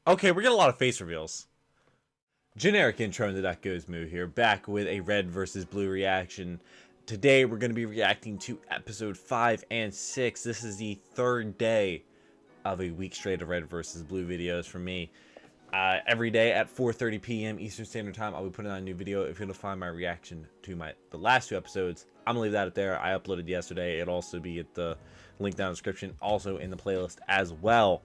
Okay, we're getting a lot of face reveals. Generic intro in the THETA here, back with a red versus blue reaction. Today we're going to be reacting to episode 5 and 6. This is the third day of a week straight of red versus blue videos from me. Every day at 4:30 p.m. Eastern Standard Time, I'll be putting out a new video. If you want to find my reaction to the last two episodes, I'm going to leave that up there. I uploaded yesterday. It'll also be at the link down in the description, also in the playlist as well.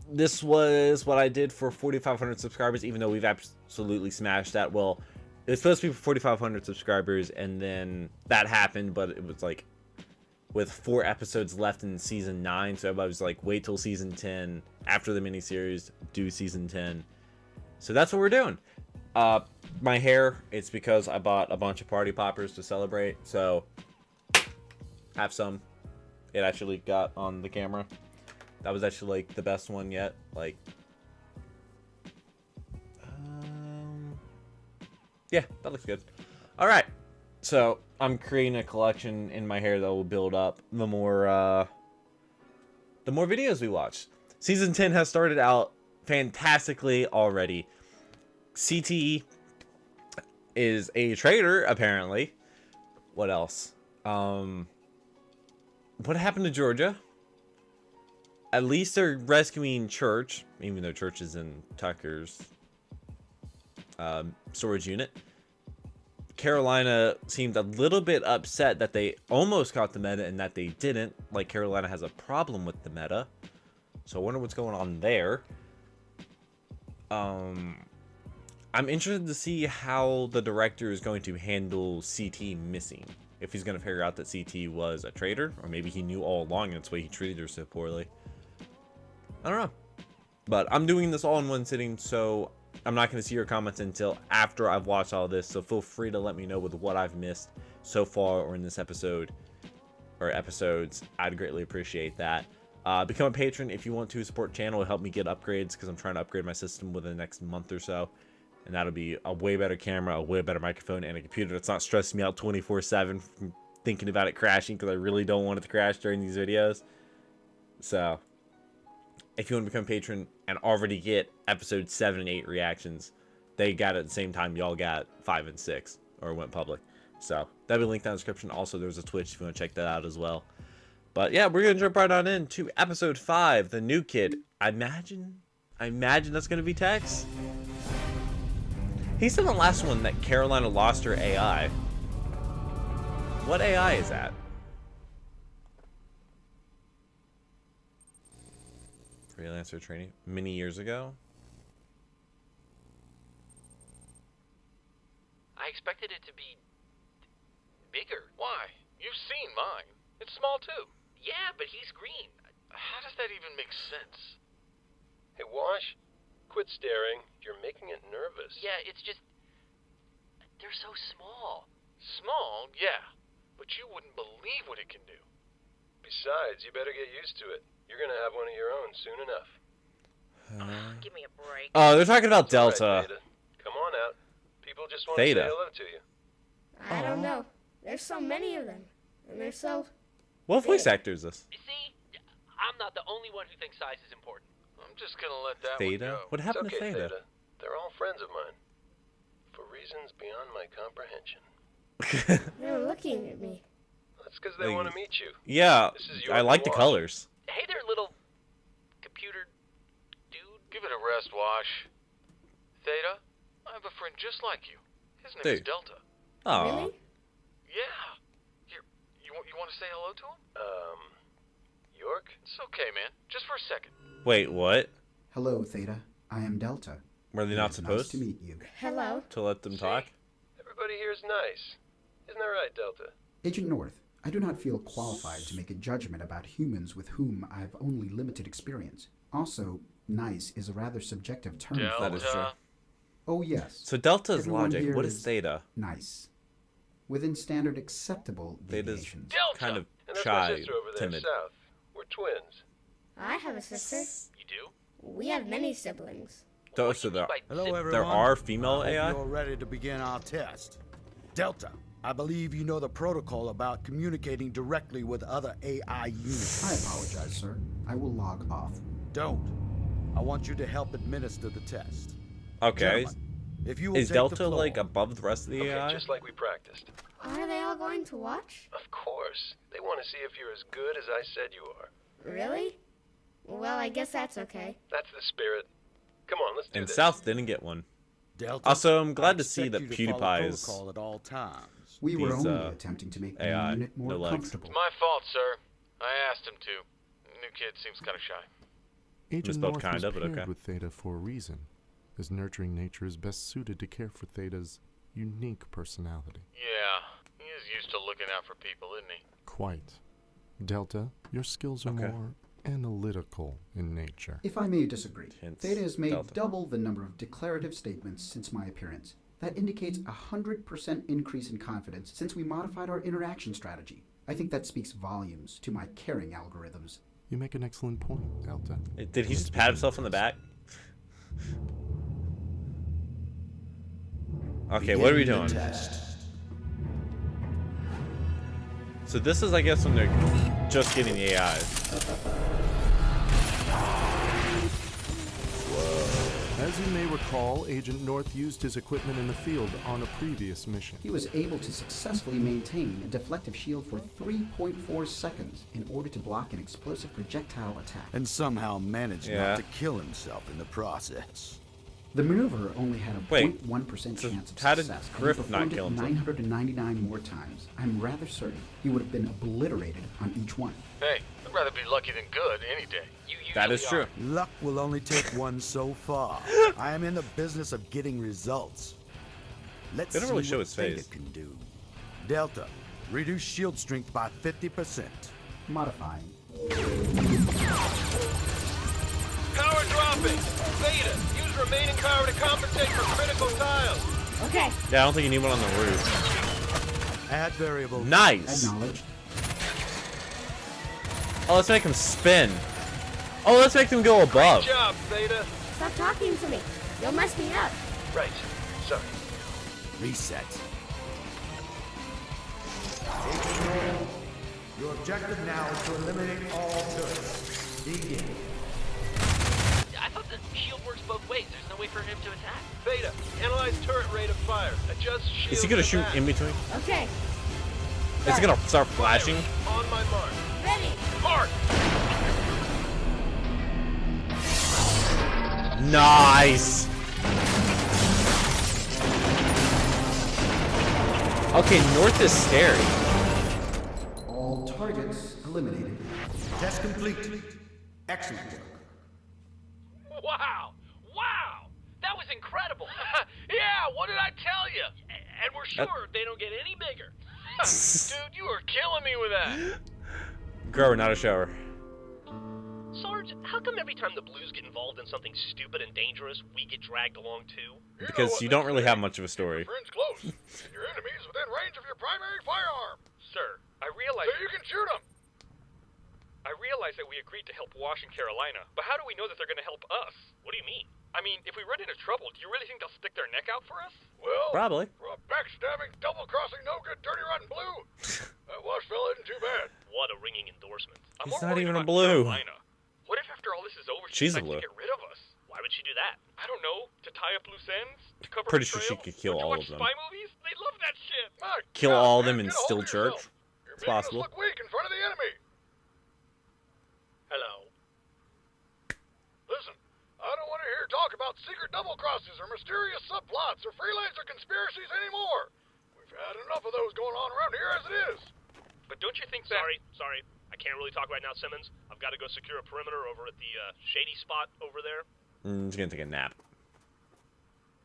This was what I did for 4,500 subscribers, even though we've absolutely smashed that. Well, it was supposed to be for 4,500 subscribers, and then that happened, but it was like with 4 episodes left in season 9, so everybody was like, wait till season 10 after the miniseries, do season 10. So that's what we're doing. My hair, it's because I bought a bunch of party poppers to celebrate, so have some. It actually got on the camera. That was actually like the best one yet. Like, yeah, that looks good. All right, so I'm creating a collection in my hair that will build up the more videos we watch. Season 10 has started out fantastically already. CT is a traitor, apparently. What else? What happened to Georgia? At least they're rescuing Church, even though Church is in Tucker's storage unit. Carolina seemed a little bit upset that they almost got the meta and that they didn't. Like, Carolina has a problem with the meta. So I wonder what's going on there. I'm interested to see how the director is going to handle CT missing. If he's going to figure out that CT was a traitor, or maybe he knew all along and that's why he treated her so poorly. I don't know. But I'm doing this all in one sitting, so I'm not going to see your comments until after I've watched all this. So feel free to let me know with what I've missed so far or in this episode or episodes. I'd greatly appreciate that. Become a patron if you want to support the channel. It'll help me get upgrades because I'm trying to upgrade my system within the next month or so. And that'll be a way better camera, a way better microphone, and a computer that's not stressing me out 24/7 from thinking about it crashing, because I really don't want it to crash during these videos. So if you want to become a patron and already get episodes 7 and 8 reactions, they got it at the same time y'all got 5 and 6, or went public. So that'll be linked down in the description. Also, there's a Twitch if you want to check that out as well. But yeah, we're gonna jump right on into episode 5, the new kid. I imagine that's gonna be Tex. He said in the last one that Carolina lost her AI. What AI is that? Freelancer training many years ago. I expected it to be bigger. Why? You've seen mine. It's small too. Yeah, but he's green. How does that even make sense? Hey, Wash, quit staring. You're making it nervous. Yeah, it's just... they're so small. Small? Yeah. But you wouldn't believe what it can do. Besides, you better get used to it. You're gonna have one of your own soon enough. Give me a break. Oh, they're talking about All right, Delta. Theta. Come on out. People just want Theta. to say hello to you. I don't know. There's so many of them. And they're so... What voice actor is this? You see, I'm not the only one who thinks size is important. I'm just gonna let that Theta? one go. What happened it's okay, to Theta? They're all friends of mine. For reasons beyond my comprehension. They're looking at me. That's because they want to meet you. Yeah, This is your I like the Wash. colors. Hey there, little computer dude. Give it a rest, Wash. Theta, I have a friend just like you. His name is Dude. Delta. Oh, Really? Yeah. Here, you want to say hello to him? York? It's okay, man. Just for a second. wait, what? Hello, Theta. I am Delta. Were they It not is supposed nice to meet you. Hello. to let them talk? Everybody here is nice. Isn't that right, Delta? Agent North, I do not feel qualified to make a judgment about humans with whom I have only limited experience. Also, nice is a rather subjective term. That is true. Oh, yes. So Delta's Everyone logic. here What is is Theta? nice. Within standard acceptable Theta's deviations. Delta! kind of And that's my shy, sister over there, timid. south. We're twins. I have a sister. You do? We have many siblings. So, What do so you mean there, by Hello, zip- everyone. there are female I hope AI? You're ready to begin our test. Delta, I believe you know the protocol about communicating directly with other AI units. I apologize, sir. I will log off. Don't. I want you to help administer the test. Okay. Gentlemen, if you will Is take the Delta floor. like above the rest of the Okay, AI? just like we practiced. Are they all going to watch? Of course. They want to see if you're as good as I said you are. Really? Well, I guess that's okay. That's the spirit. Come on, let's do And this. South didn't get one. Delta, Also, I'm glad I to see expect that you to follow PewDiePie is protocol at all times. We were These, only attempting to make the AI, unit more no legs. comfortable. It's my fault, sir. I asked him to. New kid seems kind of shy. Agent Misspelled North kinda, was but paired okay. with Theta for a reason. His nurturing nature is best suited to care for Theta's unique personality. Yeah, he is used to looking out for people, isn't he? Quite. Delta, your skills are Okay. more analytical in nature. If I may disagree, Hence Theta has made Delta. double the number of declarative statements since my appearance. That indicates a 100% increase in confidence since we modified our interaction strategy. I think that speaks volumes to my caring algorithms. You make an excellent point, Delta. Did he just pat himself on the back? Okay, what are we doing? So this is, I guess, when they're just getting the AIs. As you may recall, Agent North used his equipment in the field on a previous mission. He was able to successfully maintain a deflective shield for 3.4 seconds in order to block an explosive projectile attack. And somehow managed Yeah. not to kill himself in the process. The maneuver only had a Wait, 0.1% so chance of how did success. and Griff he not performed kill it himself? 999 more times. I'm rather certain he would have been obliterated on each one. Hey, I'd rather be lucky than good any day. You That is usually true. Luck will only take one so far. I am in the business of getting results. Let's They don't see really show what his Theta face. can do. Delta, reduce shield strength by 50%. Modifying. Power dropping! Theta, use remaining power to compensate for critical tiles! Okay. Yeah, I don't think you need one on the roof. Add variable. Nice! Acknowledged. Oh, let's make him spin. Oh, let's make him go above. Good job, Theta! Stop talking to me. You'll mess me up. Right. Sorry. Reset. Your objective now is to eliminate all turrets. Begin. I thought the shield works both ways. There's no way for him to attack. Theta, analyze turret rate of fire. Adjust shield. Is he gonna to shoot match. in between? Okay. Is he gonna start flashing? On my mark. Ready. Mark! Nice! Okay, North is scary. All targets eliminated. Test complete. Excellent work. Wow! Wow! That was incredible! Yeah, what did I tell you? And we're sure they don't get any bigger. Dude, you are killing me with that. Grower, not a shower. Sarge, how come every time the Blues get involved in something stupid and dangerous, we get dragged along too? Because you don't really have much of a story. Friends close, and your enemies within range of your primary firearm. Sir, I realize So you can shoot them. I realize that we agreed to help Washington, Carolina, but how do we know that they're going to help us? What do you mean? I mean, if we run into trouble, do you really think they'll stick their neck out for us? Well, Probably. for a backstabbing, double-crossing, no-good, dirty, rotten blue, that Wash fella isn't too bad. What a ringing endorsement. I'm He's more not worried even a about blue. Carolina. What if after all this is over, She's she a decides blue. to get rid of us? Why would she do that? I don't know. To tie up loose ends? To cover Pretty her sure she trail? could kill Don't you all watch of them. spy movies? They love that shit. My Kill God, all of man, them and get a hold still of church? yourself. You're It's making possible. us look weak in front of the enemy. Hello. Listen, I don't want to hear talk about secret double crosses or mysterious subplots or freelancer conspiracies anymore. We've had enough of those going on around here as it is. But don't you think that... Sorry. I can't really talk right now, Simmons. I've got to go secure a perimeter over at the shady spot over there. He's gonna take a nap.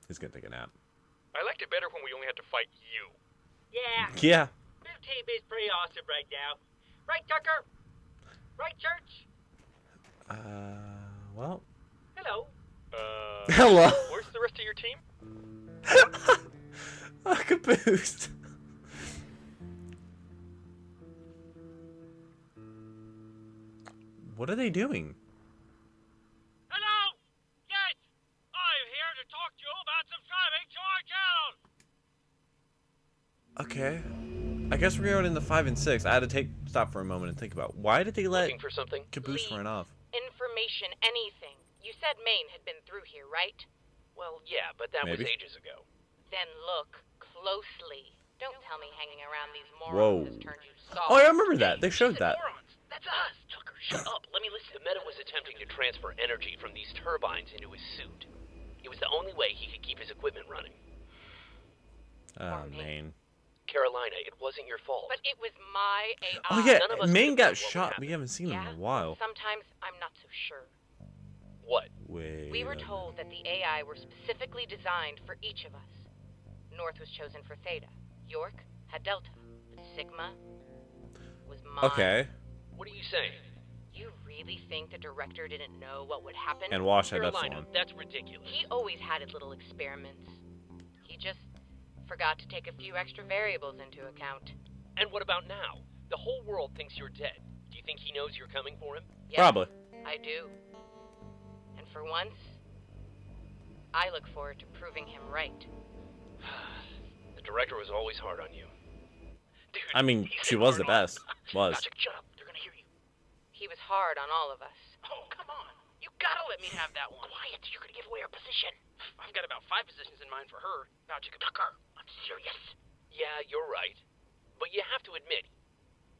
He's gonna take a nap. I liked it better when we only had to fight you. Yeah, Yeah. this team is pretty awesome right now. Right, Tucker? Right, Church? Well. Hello. Hello. Where's the rest of your team? A caboose. What are they doing? Hello? Yes, I'm here to talk to you about subscribing to our channel. Okay. I guess we're going into 5 and 6. I had to stop for a moment and think about why did they let Looking for something? Caboose run off? Information, anything. You said Maine had been through here, right? Well, yeah, but that Maybe. was ages ago. Then look closely. Don't tell me hanging around these Whoa. morons has turned you soft. Oh, I remember that. They showed that. Morons! That's us! Tucker, shut up. Let me listen. The Meta was attempting to transfer energy from these turbines into his suit. It was the only way he could keep his equipment running. Oh, Maine. Carolina, it wasn't your fault. But it was my AI. Oh, yeah. None of us Maine could've got known what would shot. happen. We haven't seen him Yeah? in a while. Sometimes I'm not so sure. What? Wait. We were a told that the AI were specifically designed for each of us. North was chosen for Theta. York had Delta. But Sigma was mine. Okay. What are you saying? You really think the director didn't know what would happen? And Wash had Carolina, Epsilon. that's ridiculous. He always had his little experiments. He just forgot to take a few extra variables into account. And what about now? The whole world thinks you're dead. Do you think he knows you're coming for him? Yes, Probably. I do. And for once, I look forward to proving him right. The director was always hard on you. Dude, I mean, he's she was hard the on- best. Was. Gotcha, shut up. They're gonna hear you. He was hard on all of us. Oh, come on. You gotta let me have that one. Quiet. You're gonna give away our position. I've got about 5 positions in mind for her. Tucker, I'm serious. Yeah, you're right. But you have to admit,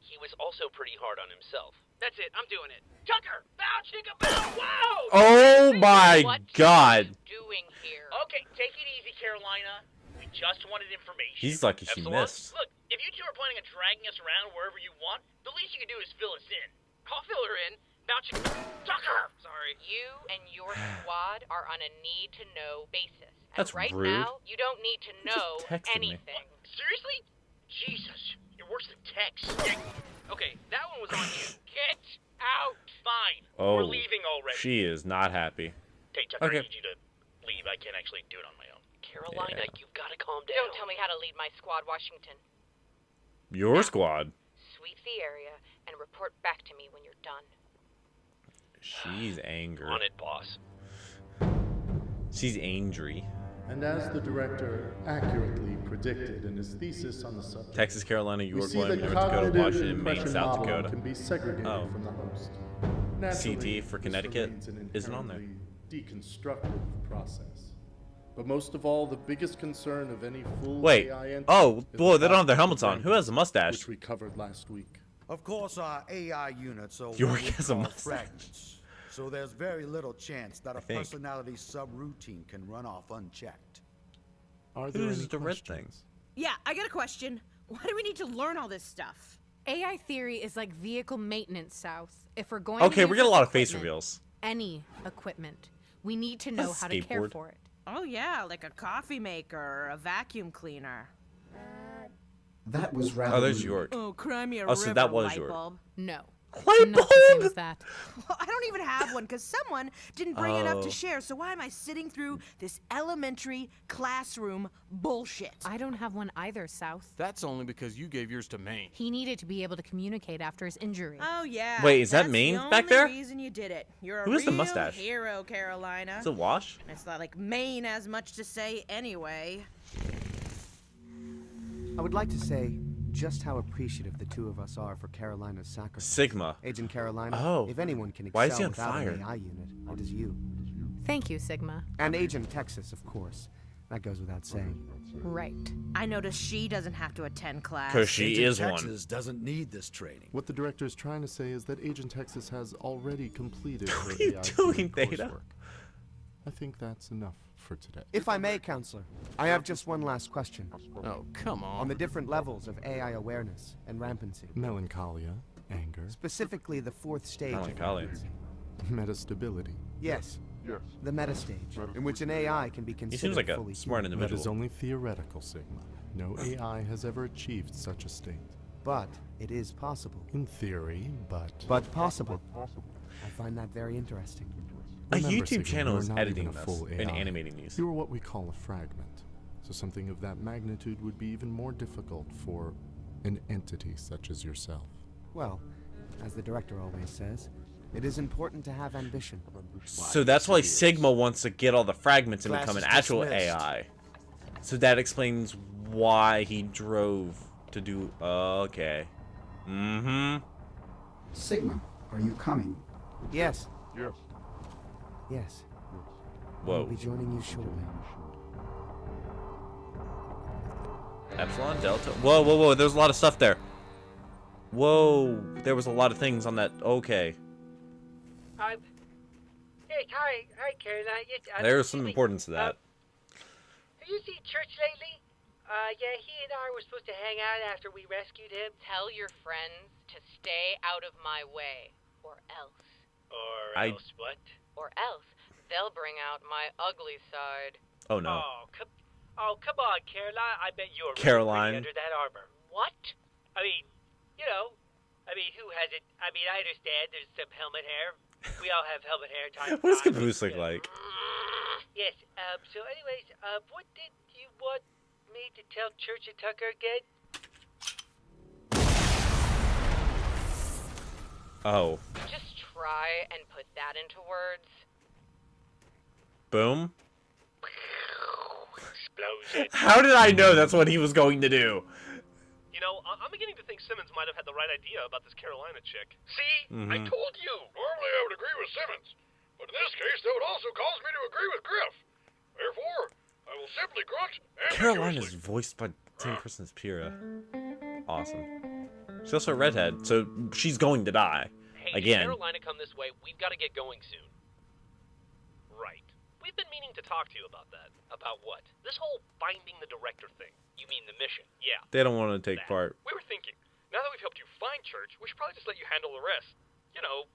he was also pretty hard on himself. That's it. I'm doing it. Tucker! Bow, chicka, bow! Wow! Oh my What god. are you doing here? Okay, take it easy, Carolina. We just wanted information. He's lucky she Epsilon, missed. Look, if you two are planning on dragging us around wherever you want, the least you can do is fill us in. I'll fill her in. Bow, chicka, Tucker! Sorry. You and your squad are on a need-to-know basis. And That's right rude. now, you don't need to just know texted me. anything. Seriously? Jesus, you're worse than Tex. Okay, that one was on you. Get out. Fine. Oh, We're leaving already. she is not happy. Hey, Tucker, Okay. I need you to leave. I can't actually do it on my own. Carolina, Yeah. you've gotta calm down. Don't tell me how to lead my squad, Washington. Your squad. Sweep the area and report back to me when you're done. She's angry. On it, boss. She's angry. And as the director accurately predicted in his thesis on the subject, Texas, Carolina, we York, see Wyoming, that North Dakota, cognitive Washington, Maine, impression South modeling Dakota. can be segregated Oh. from the host. CT Naturally, for this Connecticut remains an isn't on there. inherently deconstructive process. But most of all, the biggest concern of any full Wait. AI entity Oh, is boy, the they don't have their possible helmets on. Who has a mustache? which we covered last week. Of course, our AI units are York what we has a call mustache. fragments, so there's very little chance that a think. personality subroutine can run off unchecked. Are there Who's any the red thing? questions? Yeah, I got a question. Why do we need to learn all this stuff? AI theory is like vehicle maintenance, South. If we're going Okay, to we're use getting a this lot of face equipment, reveals. Any equipment, we need to know how to care skateboard. for it. Oh yeah, like a coffee maker or a vacuum cleaner. That was rather. Oh, there's rude. York. Oh, cry me a Oh, so river, that was light yours. bulb. No. Light Not the same bulb! as that. Well, I don't even have one because someone didn't bring enough Oh. to share. So why am I sitting through this elementary classroom bullshit? I don't have one either, South. That's only because you gave yours to Maine. He needed to be able to communicate after his injury. Oh yeah. Wait, is that that's Maine the back only there? reason you did it. You're a Who has the real mustache? hero, Carolina. Is it Wash? It's not like Maine has much to say anyway. I would like to say just how appreciative the two of us are for Carolina's sacrifice. Sigma. Agent Carolina, Oh. if anyone can Why is excel he on without fire? an AI unit, it is you. Thank you, Sigma. And Agent Texas, of course. That goes without saying. Right. I noticed she doesn't have to attend class. 'Cause she Agent is one. Texas doesn't need this training. What the director is trying to say is that Agent Texas has already completed her What are you AI doing, theory Theta? coursework. I think that's enough for today. If I may, Counselor, I have just one last question. Oh, come On the different levels of AI awareness and rampancy. Melancholia, anger, Specifically the fourth stage of Melancholia. rampancy. metastability. Yes. The meta stage, in which an AI can be He considered seems like a fully smart human. That individual. is only theoretical, Sigma. No AI has ever achieved such a state. But it is possible. In theory, but... But possible. I find that very interesting. A Remember, YouTube Sigma, channel you are is not editing even a this full and AI. animating these. You are what we call a fragment. So something of that magnitude would be even more difficult for an entity such as yourself. Well, as the director always says, it is important to have ambition. So that's why Sigma wants to get all the fragments and Class become an is actual dismissed. AI. So that explains why he drove to do... Okay. Mm-hmm. Sigma, are you coming? Yes. Yes. Whoa. I'll be joining you shortly. Epsilon, Delta. Whoa, whoa, whoa. There's a lot of stuff there. Whoa. There was a lot of things on that. Okay. Hey, hi, Caroline. There's some importance to that. Have you seen Church lately? Yeah, he and I were supposed to hang out after we rescued him. Tell your friends to stay out of my way, or else. Or else what? Or else they'll bring out my ugly side. Oh no. Come on, Caroline. I bet you're Caroline. really pretty under that armor. What? I mean, who hasn't? I mean, I understand there's some helmet hair. We all have helmet hair time. What does Caboose look like? Yes, so anyways, what did you want me to tell Church and Tucker again? Oh. Just try and put that into words. Boom. Explosion. How did I know that's what he was going to do? You know, I'm beginning to think Simmons might have had the right idea about this Carolina chick. See? Mm-hmm. I told you. Normally I would agree with Simmons, but in this case that would also cause me to agree with Griff. Therefore, I will simply grunt Carolina's voiced by the same person as Pyrrha. Awesome. She's also a redhead, so she's going to die. Hey, again. If Carolina come this way, we've got to get going soon. Right. We've been meaning to talk to you about that. About what? This whole finding the director thing. You mean the mission? Yeah. They don't want to take part. We were thinking, now that we've helped you find Church, we should probably just let you handle the rest. You know,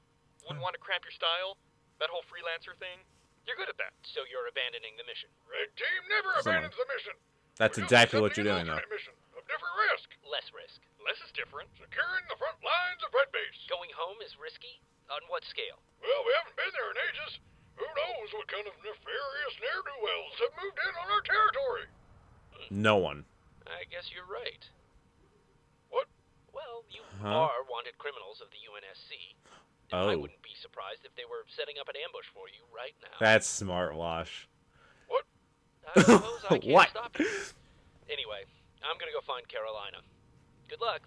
wouldn't want to cramp your style. That whole freelancer thing. You're good at that. So you're abandoning the mission. Red team never abandons the mission. That's exactly what you're doing, though. Mission of different risk. Less risk. Less is different. Securing the front lines of Red Base. Going home is risky? On what scale? Well, we haven't been there in ages. Who knows what kind of nefarious ne'er-do-wells have moved in on our territory? No one. I guess you're right. What? Well, you are wanted criminals of the UNSC. Oh. I wouldn't be surprised if they were setting up an ambush for you right now. That's smart, Wash. What? I suppose I can't What? stop you. Anyway, I'm gonna go find Carolina. Good luck.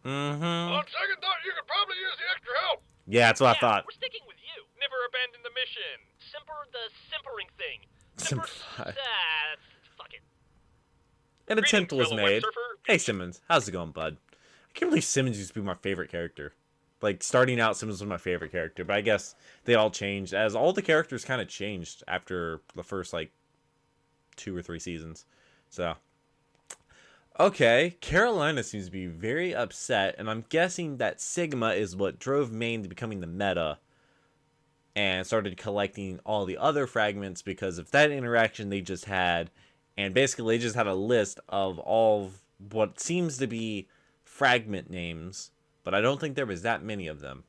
Mm-hmm. On second thought, you could probably use the extra help. Yeah, that's what I thought. We're sticking with you. Never abandon the mission. Simper the simpering thing. Simplify. Fuck it. An attempt was fellow made. windsurfer. Hey, Simmons. How's it going, bud? I can't believe Simmons used to be my favorite character. Like, starting out, Simmons was my favorite character, but I guess they all changed, as all the characters kind of changed after the first, like, 2 or 3 seasons. So, okay, Carolina seems to be very upset, and I'm guessing that Sigma is what drove Maine to becoming the meta, and started collecting all the other fragments because of that interaction they just had, and basically they just had a list of all of what seems to be fragment names, but I don't think there was that many of them.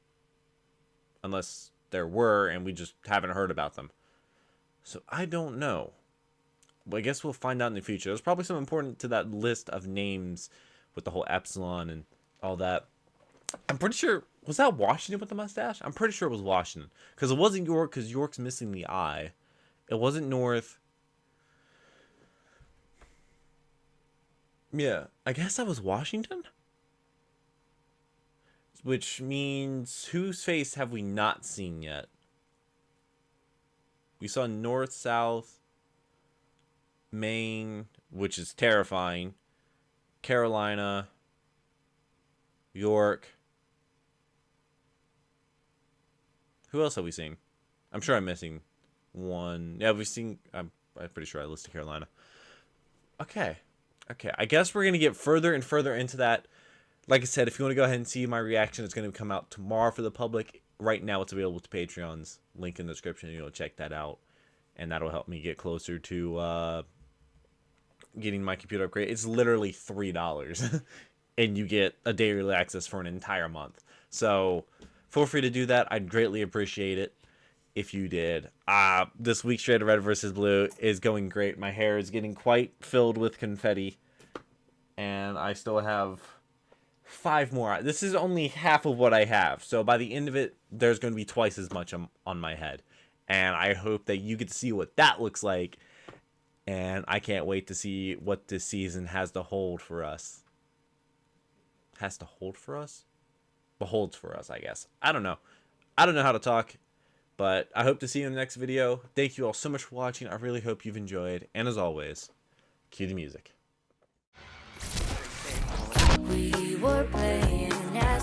Unless there were, and we just haven't heard about them. So, I don't know. But I guess we'll find out in the future. There's probably some important to that list of names with the whole Epsilon and all that. I'm pretty sure... Was that Washington with the mustache? I'm pretty sure it was Washington. Because it wasn't York, because York's missing the eye. It wasn't North. Yeah, I guess that was Washington? Which means, whose face have we not seen yet? We saw North, South, Maine, which is terrifying, Carolina, York. Who else have we seen? I'm sure I'm missing one. Yeah, we've seen... I'm pretty sure I listed Carolina. Okay. Okay, I guess we're going to get further and further into that. Like I said, if you want to go ahead and see my reaction, it's going to come out tomorrow for the public. Right now, it's available to Patreons. Link in the description. You know, check that out. And that'll help me get closer to getting my computer upgrade. It's literally $3. And you get a daily access for an entire month. So, feel free to do that. I'd greatly appreciate it if you did. This week's Straight Red versus Blue is going great. My hair is getting quite filled with confetti. And I still have 5 more. This is only half of what I have. So by the end of it, there's going to be twice as much on my head. And I hope that you get to see what that looks like. And I can't wait to see what this season has to hold for us. Has to hold for us? Beholds for us, I guess. I don't know. I don't know how to talk. But I hope to see you in the next video. Thank you all so much for watching. I really hope you've enjoyed. And as always, cue the music. We were playing at